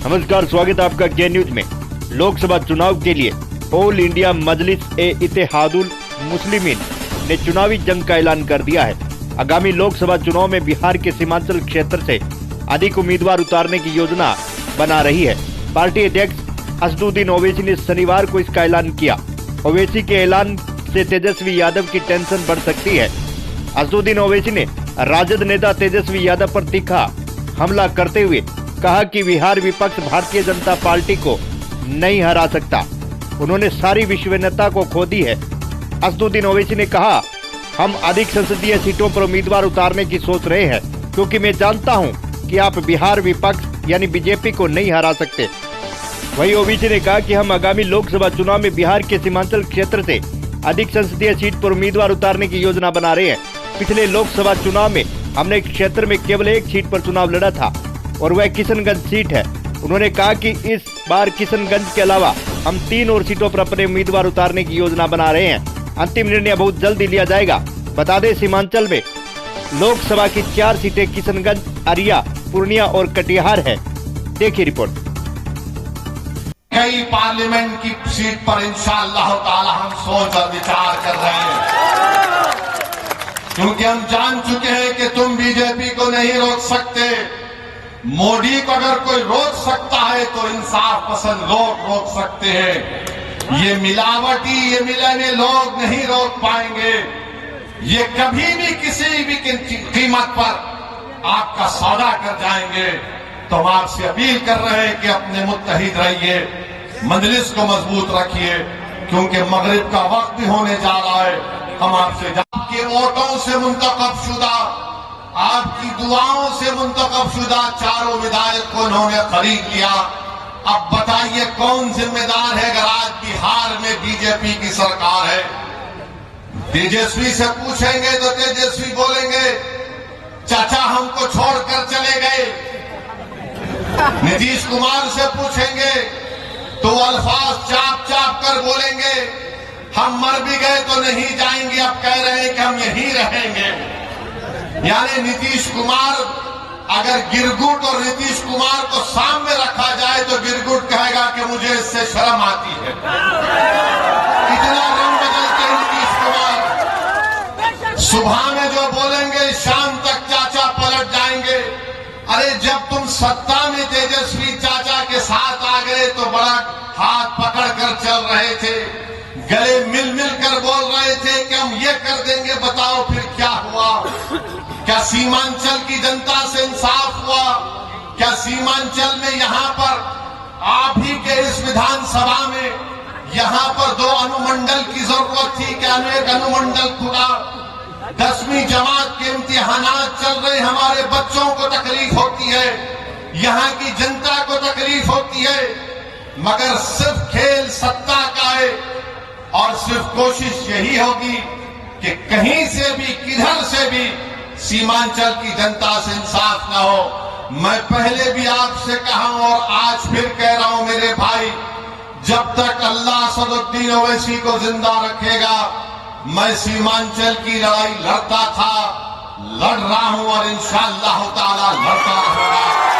नमस्कार, स्वागत है आपका के न्यूज में। लोकसभा चुनाव के लिए ऑल इंडिया मजलिस-ए-इत्तेहादुल मुस्लिमीन ने चुनावी जंग का ऐलान कर दिया है। आगामी लोकसभा चुनाव में बिहार के सीमांचल क्षेत्र से अधिक उम्मीदवार उतारने की योजना बना रही है। पार्टी अध्यक्ष असदुद्दीन ओवैसी ने शनिवार को इसका ऐलान किया। ओवैसी के ऐलान से तेजस्वी यादव की टेंशन बढ़ सकती है। असदुद्दीन ओवैसी ने राजद नेता तेजस्वी यादव पर तीखा हमला करते हुए कहा कि बिहार विपक्ष भारतीय जनता पार्टी को नहीं हरा सकता। उन्होंने सारी विश्वसनीयता को खो दी है। असदुद्दीन ओवैसी ने कहा, हम अधिक संसदीय सीटों पर उम्मीदवार उतारने की सोच रहे हैं, क्योंकि मैं जानता हूं कि आप बिहार विपक्ष यानी बीजेपी को नहीं हरा सकते। वहीं ओवैसी ने कहा कि हम आगामी लोकसभा चुनाव में बिहार के सीमांचल क्षेत्र से अधिक संसदीय सीट पर उम्मीदवार उतारने की योजना बना रहे हैं। पिछले लोकसभा चुनाव में हमने एक क्षेत्र में केवल एक सीट पर चुनाव लड़ा था और वह किशनगंज सीट है। उन्होंने कहा कि इस बार किशनगंज के अलावा हम 3 और सीटों पर अपने उम्मीदवार उतारने की योजना बना रहे हैं। अंतिम निर्णय बहुत जल्द ही लिया जाएगा। बता दें, सीमांचल में लोकसभा की 4 सीटें किशनगंज, अरिया, पूर्णिया और कटिहार है। देखिए रिपोर्ट। कई पार्लियामेंट की सीट पर इंशाअल्लाह ताला हम सोच और विचार कर रहे हैं, क्योंकि हम जान चुके हैं कि तुम बीजेपी को नहीं रोक सकते। मोदी को अगर कोई रोक सकता है तो इंसाफ पसंद लोग रोक सकते हैं। ये मिलावटी, ये मिलने लोग नहीं रोक पाएंगे। ये कभी भी किसी भी कीमत पर आपका सौदा कर जाएंगे। तो हम आपसे अपील कर रहे हैं कि अपने मुत्तहिद रहिए, मजलिस को मजबूत रखिए, क्योंकि मगरिब का वक्त भी होने जा रहा है। हम आपसे आपके वोटों से मुंतखब शुदा, आपकी दुआओं से मुंतखब शुदा 4 विधायक को उन्होंने खरीद लिया। अब बताइए कौन जिम्मेदार है अगर आज बिहार में बीजेपी की सरकार है? तेजस्वी से पूछेंगे तो तेजस्वी बोलेंगे, चाचा हमको छोड़कर चले गए। नीतीश कुमार से पूछेंगे तो अल्फाज चाप चाप कर बोलेंगे, हम मर भी गए तो नहीं जाएंगे, अब कह रहे हैं कि हम यहीं रहेंगे। यानी नीतीश कुमार, अगर गिरगुट और नीतीश कुमार को सामने रखा जाए तो गिरगुट कहेगा कि मुझे इससे शर्म आती है। इतना रंग बदलते नीतीश कुमार, सुबह में जो बोलेंगे शाम तक चाचा पलट जाएंगे। अरे जब तुम सत्ता में तेजस्वी चाचा के साथ आ गए तो बड़ा हाथ पकड़ कर चल रहे थे, गले मिल मिल कर बोल रहे थे कि हम ये कर देंगे। बताओ फिर क्या हुआ? क्या सीमांचल की जनता से इंसाफ हुआ? क्या सीमांचल में यहाँ पर आप ही के इस विधानसभा में यहाँ पर 2 अनुमंडल की जरूरत थी? क्या एक अनुमंडल खुला? 10वीं जमात के इम्तिहानात चल रहे, हमारे बच्चों को तकलीफ होती है, यहाँ की जनता को तकलीफ होती है, मगर सिर्फ खेल सत्ता का है और सिर्फ कोशिश यही होगी कि कहीं से भी, किधर से भी सीमांचल की जनता से इंसाफ ना हो। मैं पहले भी आपसे कहा हूं और आज फिर कह रहा हूं मेरे भाई, जब तक अल्लाह असदुद्दीन ओवैसी को जिंदा रखेगा, मैं सीमांचल की लड़ाई लड़ता था, लड़ रहा हूं और इंशाअल्लाह ताला लड़ता रहूंगा।